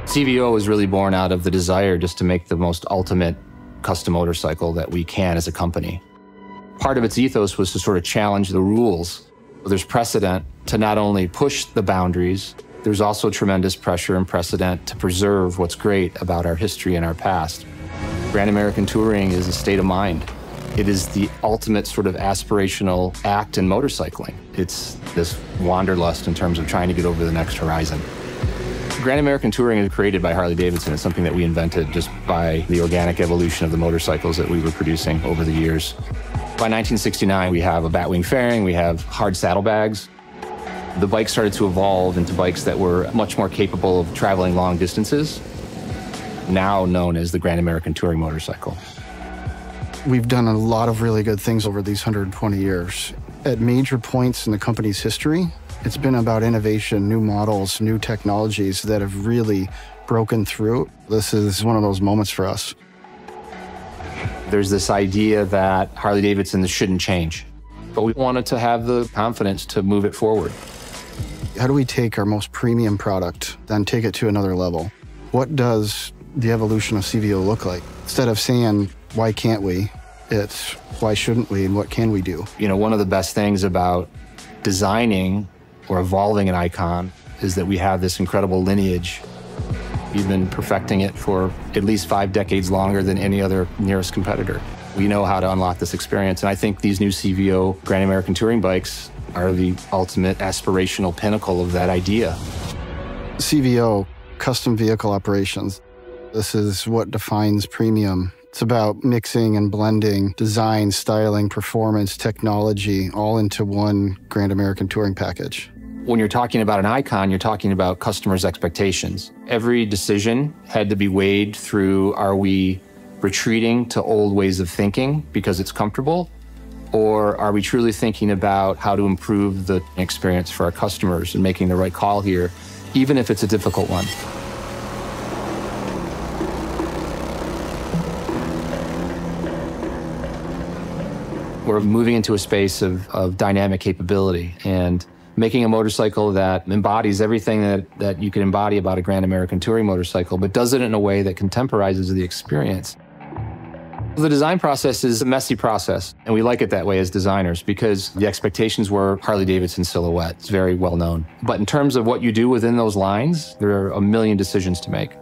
CVO was really born out of the desire just to make the most ultimate custom motorcycle that we can as a company. Part of its ethos was to sort of challenge the rules. There's precedent to not only push the boundaries, there's also tremendous pressure and precedent to preserve what's great about our history and our past. Grand American Touring is a state of mind. It is the ultimate sort of aspirational act in motorcycling. It's this wanderlust in terms of trying to get over the next horizon. Grand American Touring is created by Harley-Davidson. It's something that we invented just by the organic evolution of the motorcycles that we were producing over the years. By 1969, we have a batwing fairing, we have hard saddlebags. The bike started to evolve into bikes that were much more capable of traveling long distances, now known as the Grand American Touring motorcycle. We've done a lot of really good things over these 120 years. At major points in the company's history, it's been about innovation, new models, new technologies that have really broken through. This is one of those moments for us. There's this idea that Harley-Davidson shouldn't change, but we wanted to have the confidence to move it forward. How do we take our most premium product, then take it to another level? What does the evolution of CVO look like? Instead of saying, why can't we? It's, why shouldn't we and what can we do? You know, one of the best things about designing or evolving an icon is that we have this incredible lineage. We've been perfecting it for at least 5 decades longer than any other nearest competitor. We know how to unlock this experience, and I think these new CVO Grand American Touring bikes are the ultimate aspirational pinnacle of that idea. CVO, custom vehicle operations. This is what defines premium. It's about mixing and blending design, styling, performance, technology, all into one Grand American Touring package. When you're talking about an icon, you're talking about customers' expectations. Every decision had to be weighed through, are we retreating to old ways of thinking because it's comfortable? Or are we truly thinking about how to improve the experience for our customers and making the right call here, even if it's a difficult one? We're moving into a space of dynamic capability and making a motorcycle that embodies everything that you can embody about a Grand American Touring motorcycle, but does it in a way that contemporizes the experience. The design process is a messy process, and we like it that way as designers because the expectations were Harley-Davidson silhouette. It's very well known. But in terms of what you do within those lines, there are a million decisions to make.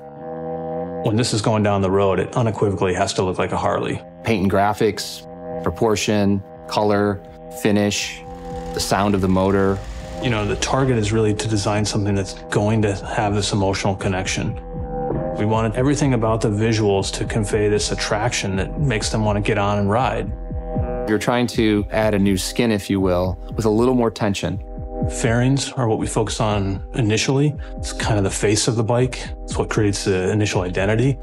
When this is going down the road, it unequivocally has to look like a Harley. Paint and graphics, proportion, color, finish, the sound of the motor. You know, the target is really to design something that's going to have this emotional connection. We wanted everything about the visuals to convey this attraction that makes them want to get on and ride. You're trying to add a new skin, if you will, with a little more tension. Fairings are what we focus on initially. It's kind of the face of the bike. It's what creates the initial identity.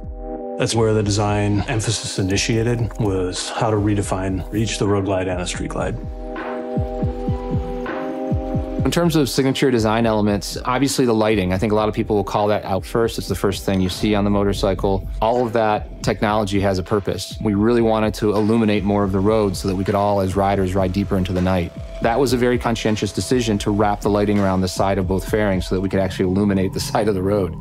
That's where the design emphasis initiated, was how to redefine each the road glide and the street glide. In terms of signature design elements, obviously the lighting, I think a lot of people will call that out first. It's the first thing you see on the motorcycle. All of that technology has a purpose. We really wanted to illuminate more of the road so that we could all, as riders, ride deeper into the night. That was a very conscientious decision to wrap the lighting around the side of both fairings so that we could actually illuminate the side of the road.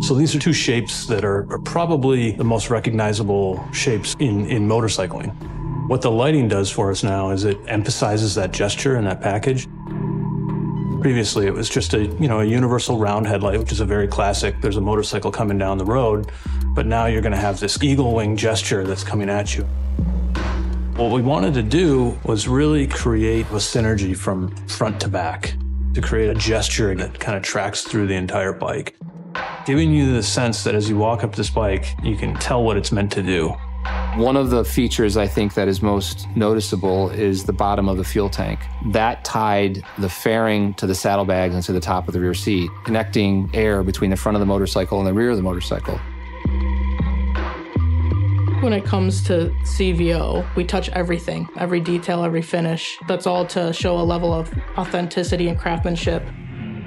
So these are two shapes that are probably the most recognizable shapes in motorcycling. What the lighting does for us now is it emphasizes that gesture in that package. Previously, it was just a universal round headlight, which is a very classic, there's a motorcycle coming down the road, but now you're gonna have this eagle wing gesture that's coming at you. What we wanted to do was really create a synergy from front to back, to create a gesture that kind of tracks through the entire bike, giving you the sense that as you walk up this bike, you can tell what it's meant to do. One of the features I think that is most noticeable is the bottom of the fuel tank. That tied the fairing to the saddlebags and to the top of the rear seat, connecting air between the front of the motorcycle and the rear of the motorcycle. When it comes to CVO, we touch everything, every detail, every finish. That's all to show a level of authenticity and craftsmanship.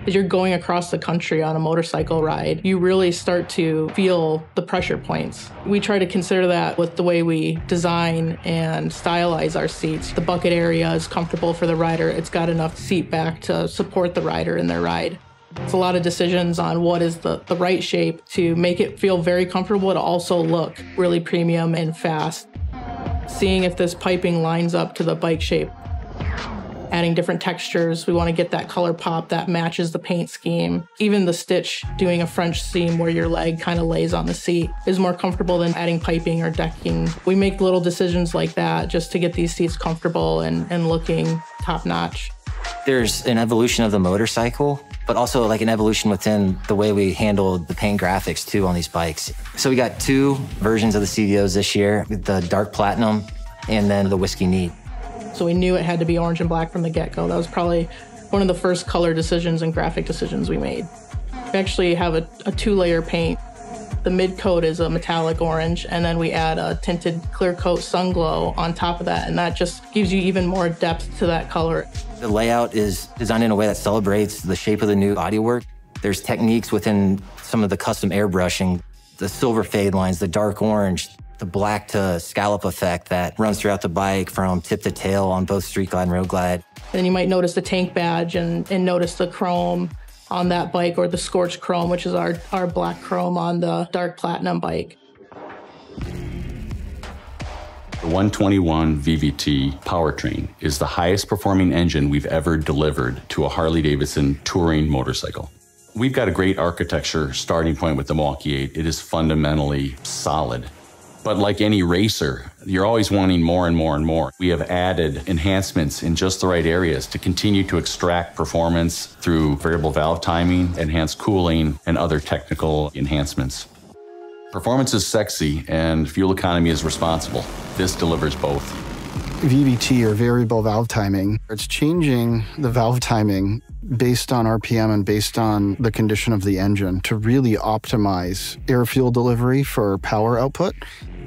As you're going across the country on a motorcycle ride, you really start to feel the pressure points. We try to consider that with the way we design and stylize our seats. The bucket area is comfortable for the rider. It's got enough seat back to support the rider in their ride. It's a lot of decisions on what is the right shape to make it feel very comfortable to also look really premium and fast. Seeing if this piping lines up to the bike shape. Adding different textures. We want to get that color pop that matches the paint scheme. Even the stitch, doing a French seam where your leg kind of lays on the seat is more comfortable than adding piping or decking. We make little decisions like that just to get these seats comfortable and looking top notch. There's an evolution of the motorcycle, but also like an evolution within the way we handle the paint graphics too on these bikes. So we got 2 versions of the CVOs this year, the dark platinum and then the whiskey neat. So we knew it had to be orange and black from the get-go. That was probably one of the first color decisions and graphic decisions we made. We actually have a 2-layer paint. The mid coat is a metallic orange, and then we add a tinted clear coat sun glow on top of that, and that just gives you even more depth to that color. The layout is designed in a way that celebrates the shape of the new bodywork. There's techniques within some of the custom airbrushing, the silver fade lines, the dark orange, the black to scallop effect that runs throughout the bike from tip to tail on both Street Glide and Road Glide. Then you might notice the tank badge and notice the chrome on that bike, or the scorched chrome, which is our black chrome on the dark platinum bike. The 121 VVT powertrain is the highest performing engine we've ever delivered to a Harley-Davidson touring motorcycle. We've got a great architecture starting point with the Milwaukee 8. It is fundamentally solid. But like any racer, you're always wanting more and more and more. We have added enhancements in just the right areas to continue to extract performance through variable valve timing, enhanced cooling, and other technical enhancements. Performance is sexy and fuel economy is responsible. This delivers both. VVT, or variable valve timing, it's changing the valve timing based on RPM and based on the condition of the engine to really optimize air-fuel delivery for power output.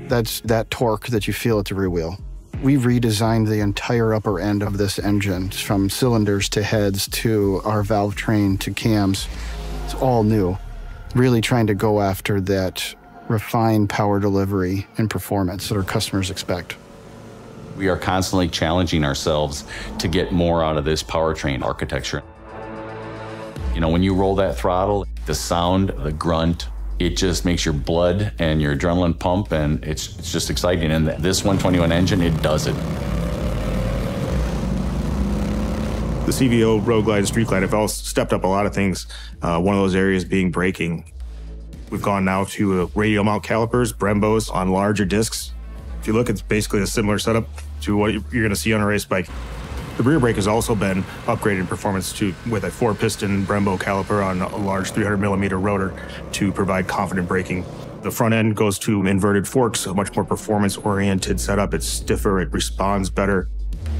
That's that torque that you feel at the rear wheel. We've redesigned the entire upper end of this engine, from cylinders to heads to our valve train to cams. It's all new. Really trying to go after that refined power delivery and performance that our customers expect. We are constantly challenging ourselves to get more out of this powertrain architecture. You know, when you roll that throttle, the sound, the grunt, it just makes your blood and your adrenaline pump, and it's just exciting. And this 121 engine, it does it. The CVO, Road Glide, and Street Glide have all stepped up a lot of things. One of those areas being braking. We've gone now to radial mount calipers, Brembos on larger discs. If you look, it's basically a similar setup to what you're going to see on a race bike. The rear brake has also been upgraded in performance with a 4-piston Brembo caliper on a large 300mm rotor to provide confident braking. The front end goes to inverted forks, a much more performance-oriented setup. It's stiffer, it responds better.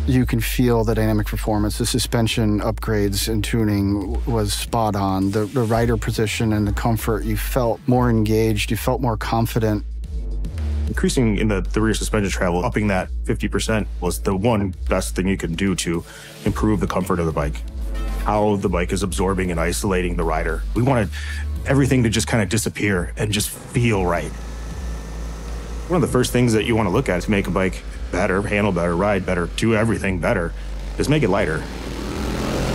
You can feel the dynamic performance. The suspension upgrades and tuning was spot on. The rider position and the comfort, you felt more engaged, you felt more confident. Increasing in the rear suspension travel, upping that 50% was the one best thing you can do to improve the comfort of the bike. How the bike is absorbing and isolating the rider. We wanted everything to just kind of disappear and just feel right. One of the first things that you want to look at to make a bike better, handle better, ride better, do everything better, is make it lighter.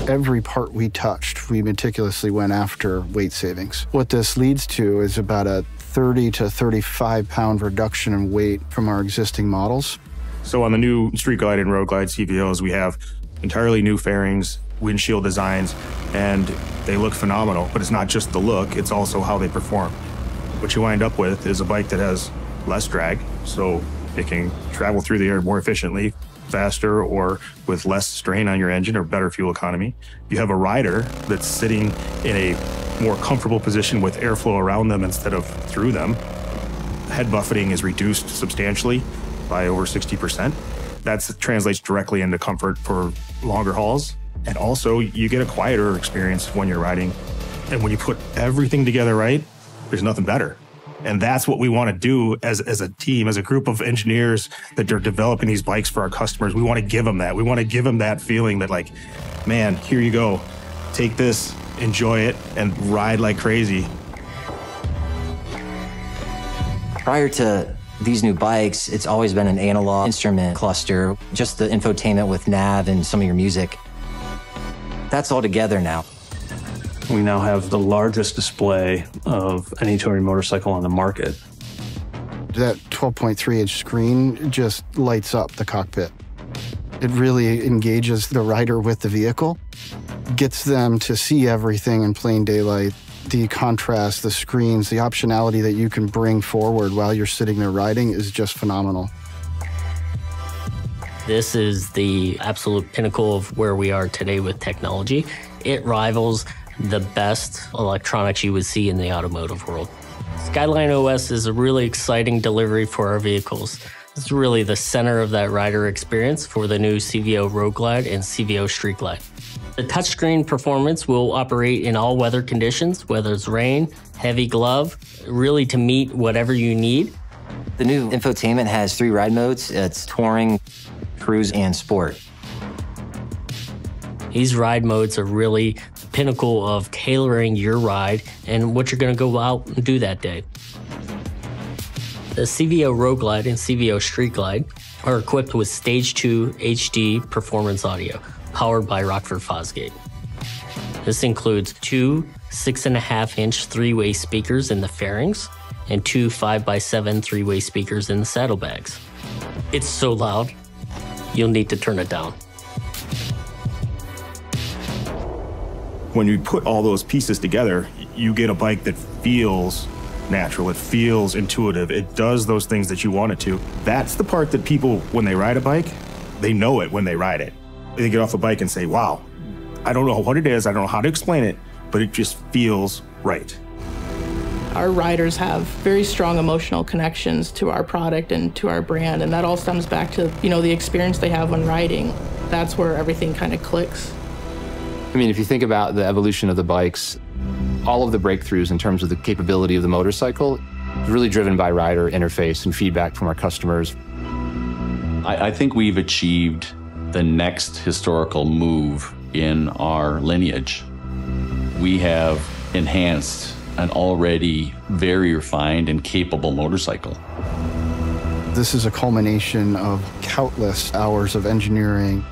Every part we touched, we meticulously went after weight savings. What this leads to is about a 30 to 35 pound reduction in weight from our existing models. So on the new Street Glide and Road Glide CVOs, we have entirely new fairings, windshield designs, and they look phenomenal. But it's not just the look, it's also how they perform. What you wind up with is a bike that has less drag, so it can travel through the air more efficiently, faster, or with less strain on your engine, or better fuel economy. You have a rider that's sitting in a more comfortable position with airflow around them instead of through them. Head buffeting is reduced substantially by over 60%. That translates directly into comfort for longer hauls. And also, you get a quieter experience when you're riding. And when you put everything together right, there's nothing better. And that's what we want to do as a team, as a group of engineers that are developing these bikes for our customers. We want to give them that. We want to give them that feeling that, like, man, here you go. Take this, enjoy it, and ride like crazy. Prior to these new bikes, it's always been an analog instrument cluster, just the infotainment with nav and some of your music. That's all together now. We now have the largest display of any touring motorcycle on the market. That 12.3-inch screen just lights up the cockpit. It really engages the rider with the vehicle, gets them to see everything in plain daylight. The contrast, the screens, the optionality that you can bring forward while you're sitting there riding is just phenomenal. This is the absolute pinnacle of where we are today with technology. It rivals the best electronics you would see in the automotive world. Skyline OS is a really exciting delivery for our vehicles. It's really the center of that rider experience for the new CVO Road Glide and CVO Street Glide. The touchscreen performance will operate in all weather conditions, whether it's rain, heavy glove, really to meet whatever you need. The new infotainment has 3 ride modes. It's touring, cruise, and sport. These ride modes are really the pinnacle of tailoring your ride and what you're going to go out and do that day. The CVO Road Glide and CVO Street Glide are equipped with Stage 2 HD performance audio, powered by Rockford Fosgate. This includes 2 6.5-inch 3-way speakers in the fairings and 2 5x7 3-way speakers in the saddlebags. It's so loud, you'll need to turn it down. When you put all those pieces together, you get a bike that feels natural, it feels intuitive, it does those things that you want it to. That's the part that people, when they ride a bike, they know it when they ride it. They get off a bike and say, wow, I don't know what it is, I don't know how to explain it, but it just feels right. Our riders have very strong emotional connections to our product and to our brand, and that all stems back to, the experience they have when riding. That's where everything kind of clicks. I mean, if you think about the evolution of the bikes, all of the breakthroughs in terms of the capability of the motorcycle is really driven by rider interface and feedback from our customers. I think we've achieved the next historical move in our lineage. We have enhanced an already very refined and capable motorcycle. This is a culmination of countless hours of engineering,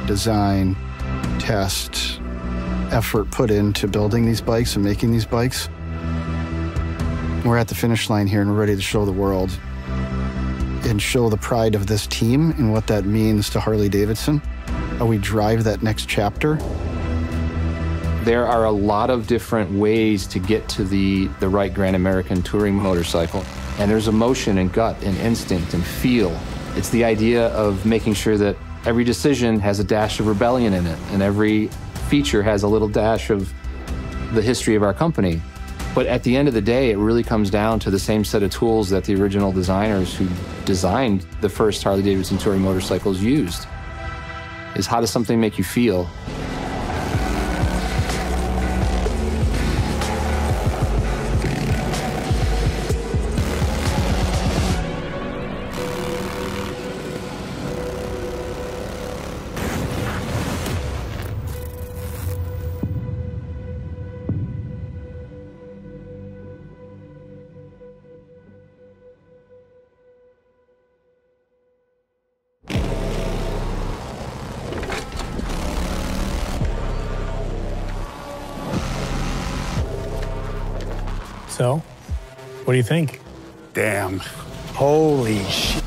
design, test, effort put into building these bikes and making these bikes. We're at the finish line here and we're ready to show the world and show the pride of this team and what that means to Harley-Davidson, how we drive that next chapter. There are a lot of different ways to get to the right Grand American touring motorcycle. And there's emotion and gut and instinct and feel. It's the idea of making sure that every decision has a dash of rebellion in it, and every feature has a little dash of the history of our company. But at the end of the day, it really comes down to the same set of tools that the original designers who designed the first Harley-Davidson touring motorcycles used. Is how does something make you feel? So, what do you think? Damn. Holy shit.